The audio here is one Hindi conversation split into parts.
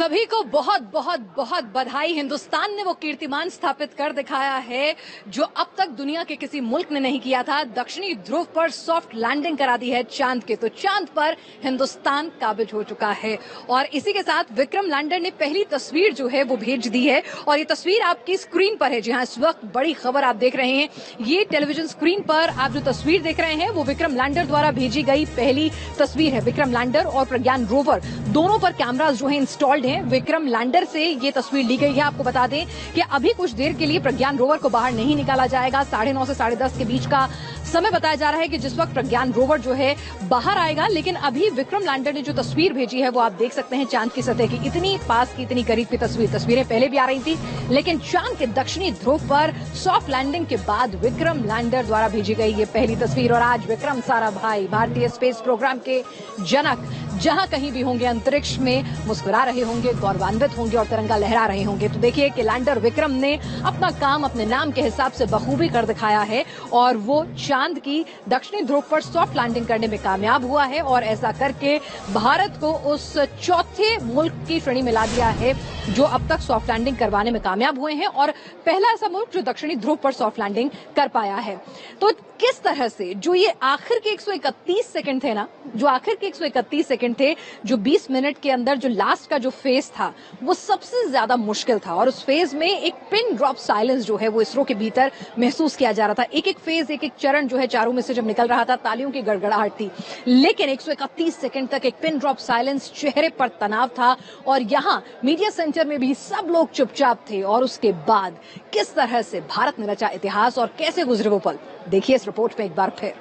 सभी को बहुत बहुत बहुत बधाई। हिंदुस्तान ने वो कीर्तिमान स्थापित कर दिखाया है जो अब तक दुनिया के किसी मुल्क ने नहीं किया था। दक्षिणी ध्रुव पर सॉफ्ट लैंडिंग करा दी है चांद के, तो चांद पर हिंदुस्तान काबिज हो चुका है। और इसी के साथ विक्रम लैंडर ने पहली तस्वीर जो है वो भेज दी है और ये तस्वीर आपकी स्क्रीन पर है। जी हाँ, इस वक्त बड़ी खबर आप देख रहे हैं। ये टेलीविजन स्क्रीन पर आप जो तस्वीर देख रहे हैं वो विक्रम लैंडर द्वारा भेजी गई पहली तस्वीर है। विक्रम लैंडर और प्रज्ञान रोवर दोनों पर कैमरास जो है इंस्टॉल्ड हैं। विक्रम लैंडर से ये तस्वीर ली गई है। आपको बता दें कि अभी कुछ देर के लिए प्रज्ञान रोवर को बाहर नहीं निकाला जाएगा। 9:30 से 10:30 के बीच का समय बताया जा रहा है कि जिस वक्त प्रज्ञान रोवर जो है बाहर आएगा। लेकिन अभी विक्रम लैंडर ने जो तस्वीर भेजी है वो आप देख सकते हैं चांद की सतह की, इतनी पास की, इतनी करीब की तस्वीरें पहले भी आ रही थी, लेकिन चांद के दक्षिणी ध्रुव पर सॉफ्ट लैंडिंग के बाद विक्रम लैंडर द्वारा भेजी गई ये पहली तस्वीर। और आज विक्रम साराभाई भारतीय स्पेस प्रोग्राम के जनक जहां कहीं भी होंगे अंतरिक्ष में मुस्कुरा रहे होंगे, गौरवान्वित होंगे और तिरंगा लहरा रहे होंगे। तो देखिए कि लैंडर विक्रम ने अपना काम अपने नाम के हिसाब से बखूबी कर दिखाया है और वो चांद की दक्षिणी ध्रुव पर सॉफ्ट लैंडिंग करने में कामयाब हुआ है और ऐसा करके भारत को उस चौथे मुल्क की श्रेणी में ला दिया है जो अब तक सॉफ्ट लैंडिंग करवाने में कामयाब हुए हैं और पहला ऐसा मुल्क जो दक्षिणी ध्रुव पर सॉफ्ट लैंडिंग कर पाया है। तो किस तरह से जो ये आखिर के 131 सेकंड थे ना, जो आखिर के 131 सेकंड थे, जो 20 मिनट के अंदर जो लास्ट का जो फेज था वो सबसे ज्यादा मुश्किल था और उस फेज में एक पिन ड्रॉप साइलेंस जो है वो इसरो के भीतर महसूस किया जा रहा था। एक एक फेज, एक एक चरण जो है चारों में से जब निकल रहा था तालियों की गड़गड़ाहट थी, लेकिन 131 सेकंड तक एक पिन ड्रॉप साइलेंस, चेहरे पर तनाव था और यहाँ मीडिया सेंटर में भी सब लोग चुपचाप थे। और उसके बाद किस तरह से भारत ने रचा इतिहास और कैसे गुजरे वो पल, देखिए इस रिपोर्ट में एक बार फिर।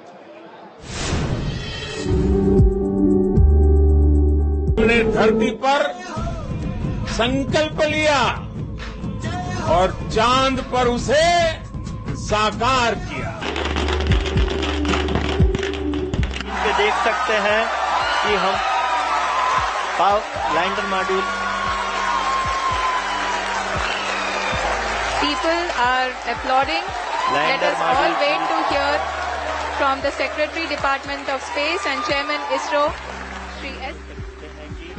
हमने धरती पर संकल्प लिया और चांद पर उसे साकार किया। ये देख सकते हैं कि हम lander module People are applauding. Let us all wait to hear from the Secretary Department of Space and Chairman ISRO, Shri S.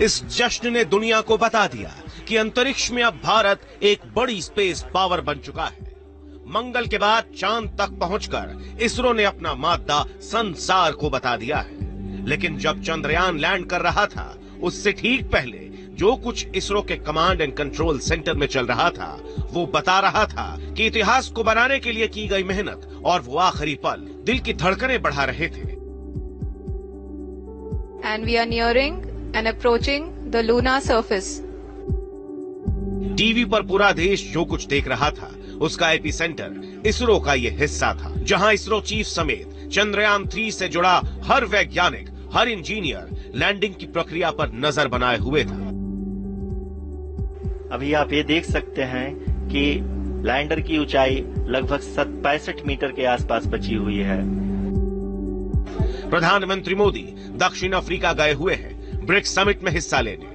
इस जश्न ने दुनिया को बता दिया कि अंतरिक्ष में अब भारत एक बड़ी स्पेस पावर बन चुका है। मंगल के बाद चांद तक पहुंचकर इसरो ने अपना माद्दा संसार को बता दिया है। लेकिन जब चंद्रयान लैंड कर रहा था उससे ठीक पहले जो कुछ इसरो के कमांड एंड कंट्रोल सेंटर में चल रहा था वो बता रहा था कि इतिहास को बनाने के लिए की गई मेहनत और वो आखिरी पल दिल की धड़कनें बढ़ा रहे थे। And we are nearing and approaching the lunar surface. TV पर पूरा देश जो कुछ देख रहा था उसका एपिसेंटर इसरो का ये हिस्सा था, जहां इसरो चीफ समेत चंद्रयान 3 से जुड़ा हर वैज्ञानिक, हर इंजीनियर लैंडिंग की प्रक्रिया पर नजर बनाए हुए था। अभी आप ये देख सकते हैं कि लैंडर की ऊंचाई लगभग 65 मीटर के आसपास बची हुई है। प्रधानमंत्री मोदी दक्षिण अफ्रीका गए हुए हैं ब्रिक्स समिट में हिस्सा लेने,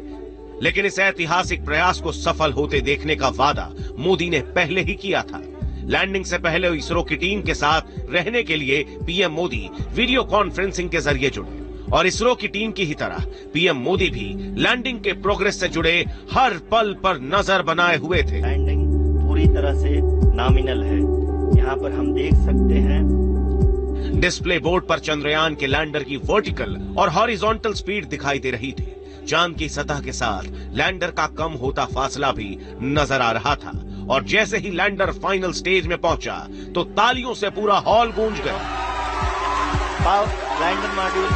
लेकिन इस ऐतिहासिक प्रयास को सफल होते देखने का वादा मोदी ने पहले ही किया था। लैंडिंग से पहले इसरो की टीम के साथ रहने के लिए पीएम मोदी वीडियो कॉन्फ्रेंसिंग के जरिए जुड़े और इसरो की टीम की ही तरह पीएम मोदी भी लैंडिंग के प्रोग्रेस से जुड़े हर पल पर नजर बनाए हुए थे। लैंडिंग पूरी तरह से नॉमिनल है। यहाँ पर हम देख सकते हैं डिस्प्ले बोर्ड पर चंद्रयान के लैंडर की वर्टिकल और हॉरिजॉन्टल स्पीड दिखाई दे रही थी। चांद की सतह के साथ लैंडर का कम होता फासला भी नजर आ रहा था और जैसे ही लैंडर फाइनल स्टेज में पहुंचा तो तालियों से पूरा हॉल गूंज गया। लैंडर मॉड्यूल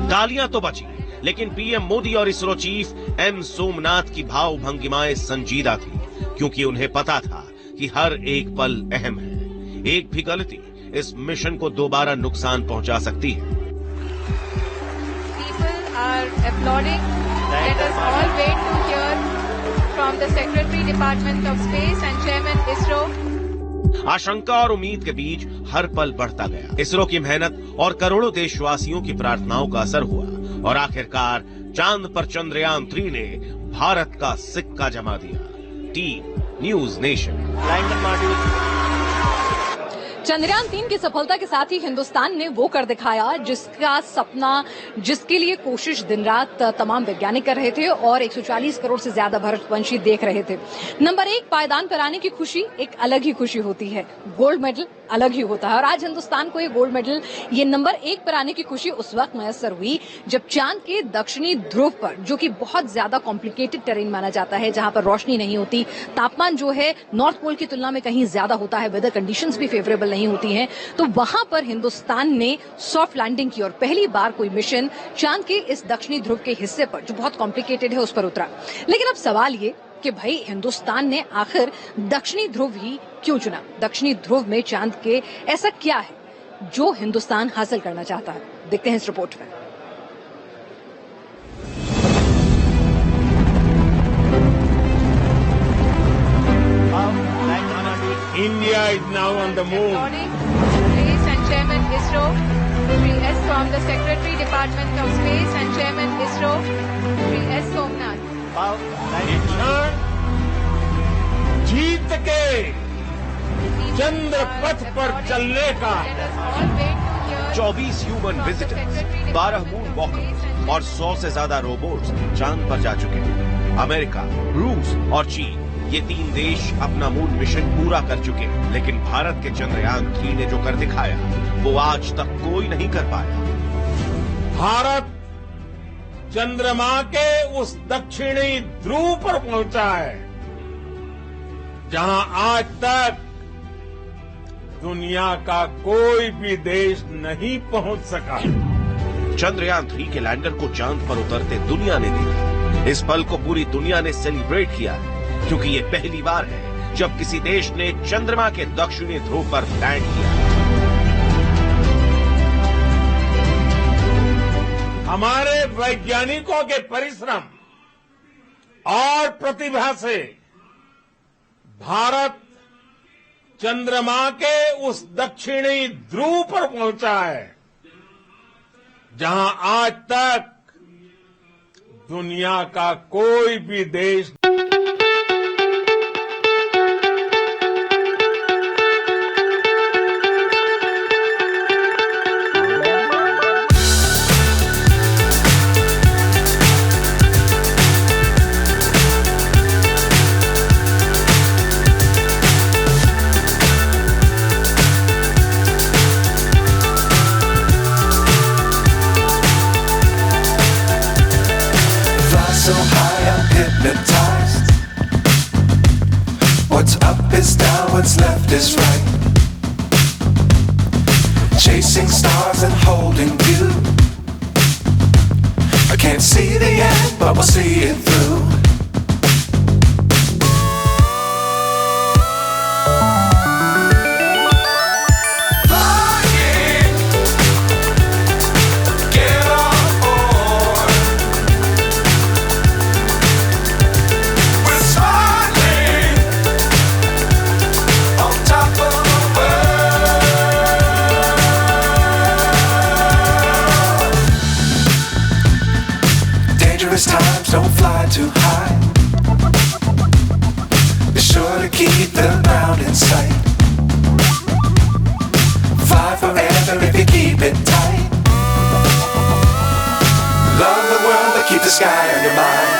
तालियां तो बची, लेकिन पीएम मोदी और इसरो चीफ एम सोमनाथ की भाव भंगिमाएं संजीदा थी, क्योंकि उन्हें पता था कि हर एक पल अहम है। एक भी गलती इस मिशन को दोबारा नुकसान पहुंचा सकती है। People are applauding. Let us all wait to hear from the Secretary Department of Space and Chairman ISRO. आशंका और उम्मीद के बीच हर पल बढ़ता गया। इसरो की मेहनत और करोड़ों देशवासियों की प्रार्थनाओं का असर हुआ और आखिरकार चांद पर चंद्रयान 3 ने भारत का सिक्का जमा दिया। Team news nation. Lander module Chandrayaan 3 की सफलता के साथ ही हिंदुस्तान ने वो कर दिखाया जिसका सपना, जिसके लिए कोशिश दिन रात तमाम वैज्ञानिक कर रहे थे और 140 करोड़ से ज्यादा भारतवंशी देख रहे थे। नंबर 1 पायदान पर आने की खुशी एक अलग ही खुशी होती है, गोल्ड मेडल अलग ही होता है और आज हिंदुस्तान को ये गोल्ड मेडल, ये नंबर 1 पर आने की खुशी उस वक्त मैसर हुई जब चांद के दक्षिणी ध्रुव पर, जो कि बहुत ज्यादा कॉम्प्लिकेटेड टेरेन माना जाता है, जहां पर रोशनी नहीं होती, तापमान जो है नॉर्थ पोल की तुलना में कहीं ज्यादा होता है, वेदर कंडीशंस भी फेवरेबल नहीं होती हैं, तो वहां पर हिंदुस्तान ने सॉफ्ट लैंडिंग की और पहली बार कोई मिशन चांद के इस दक्षिणी ध्रुव के हिस्से पर, जो बहुत कॉम्प्लिकेटेड है, उस पर उतरा। लेकिन अब सवाल ये कि भाई हिंदुस्तान ने आखिर दक्षिणी ध्रुव ही क्यों चुना? दक्षिणी ध्रुव में चांद के ऐसा क्या है जो हिंदुस्तान हासिल करना चाहता है? देखते हैं इस रिपोर्ट में। India is now on the moon. Space and Chairman ISRO, Shri S. from the Secretary Department of Space and Chairman ISRO, Shri S. Somnath. निशान जीत के चंद्र पथ पर चलने का। Let us all wait to hear 24 human visitors, 12 moon walkers और 100 से ज्यादा रोबोट्स चांद पर जा चुके हैं। अमेरिका, रूस और चीन, ये 3 देश अपना मून मिशन पूरा कर चुके हैं, लेकिन भारत के चंद्रयान 3 ने जो कर दिखाया वो आज तक कोई नहीं कर पाया। भारत चंद्रमा के उस दक्षिणी ध्रुव पर पहुंचा है जहां आज तक दुनिया का कोई भी देश नहीं पहुंच सका। चंद्रयान 3 के लैंडर को चांद पर उतरते दुनिया ने देखा। इस पल को पूरी दुनिया ने सेलिब्रेट किया है, क्योंकि ये पहली बार है जब किसी देश ने चंद्रमा के दक्षिणी ध्रुव पर लैंड किया। हमारे वैज्ञानिकों के परिश्रम और प्रतिभा से भारत चंद्रमा के उस दक्षिणी ध्रुव पर पहुंचा है जहां आज तक दुनिया का कोई भी देश so high I'm hypnotized. What's up is down, what's left is right. Chasing stars and holding you. I can't see the end, but we'll see it through. Times don't fly too high. Be sure to keep the ground in sight. Fly forever if you keep it tight. Love the world but keep the sky on your mind.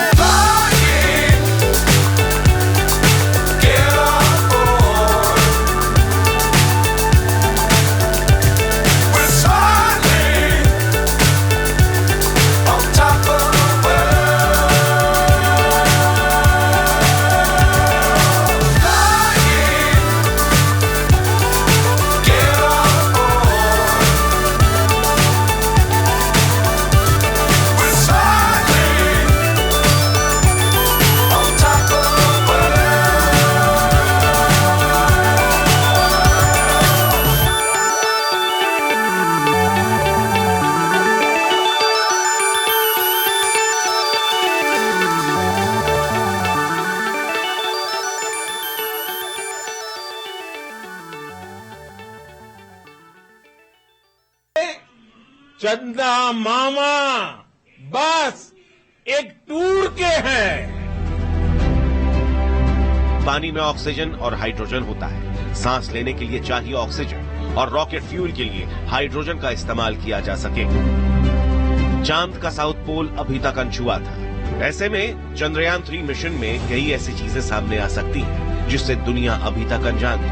चंदा मामा बस एक टूर के हैं। पानी में ऑक्सीजन और हाइड्रोजन होता है। सांस लेने के लिए चाहिए ऑक्सीजन और रॉकेट फ्यूल के लिए हाइड्रोजन का इस्तेमाल किया जा सके। चांद का साउथ पोल अभी तक अनछुआ था। ऐसे में चंद्रयान 3 मिशन में कई ऐसी चीजें सामने आ सकती हैं जिससे दुनिया अभी तक अनजान थी।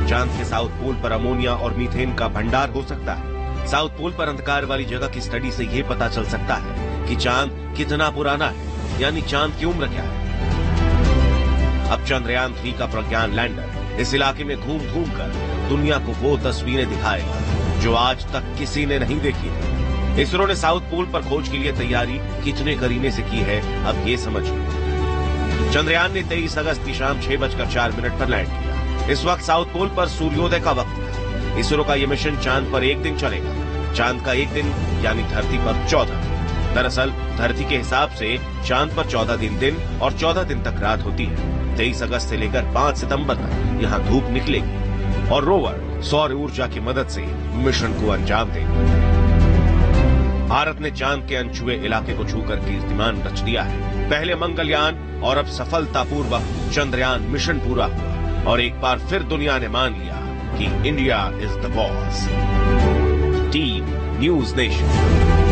चांद के साउथ पोल पर अमोनिया और मीथेन का भंडार हो सकता है। साउथ पोल पर अंधकार वाली जगह की स्टडी से यह पता चल सकता है कि चांद कितना पुराना है, यानी चांद की उम्र क्या है। अब चंद्रयान 3 का प्रज्ञान लैंडर इस इलाके में घूम घूम कर दुनिया को वो तस्वीरें दिखाएगा जो आज तक किसी ने नहीं देखी है। इसरो ने साउथ पोल पर खोज के लिए तैयारी कितने करीने से की है, अब ये समझिए। चंद्रयान ने 23 अगस्त की शाम 6:04 पर लैंड किया। इस वक्त साउथ पोल पर सूर्योदय का वक्त है। इसरो का यह मिशन चांद पर एक दिन चलेगा। चांद का एक दिन यानी धरती पर 14। दरअसल धरती के हिसाब से चांद पर 14 दिन और 14 दिन तक रात होती है। 23 अगस्त से लेकर 5 सितंबर तक यहाँ धूप निकलेगी और रोवर सौर ऊर्जा की मदद से मिशन को अंजाम देगा। भारत ने चांद के अनछुए इलाके को छूकर कीर्तिमान रच दिया है। पहले मंगलयान और अब सफलतापूर्वक चंद्रयान मिशन पूरा हुआ और एक बार फिर दुनिया ने मान लिया कि India is the boss. Team news nation.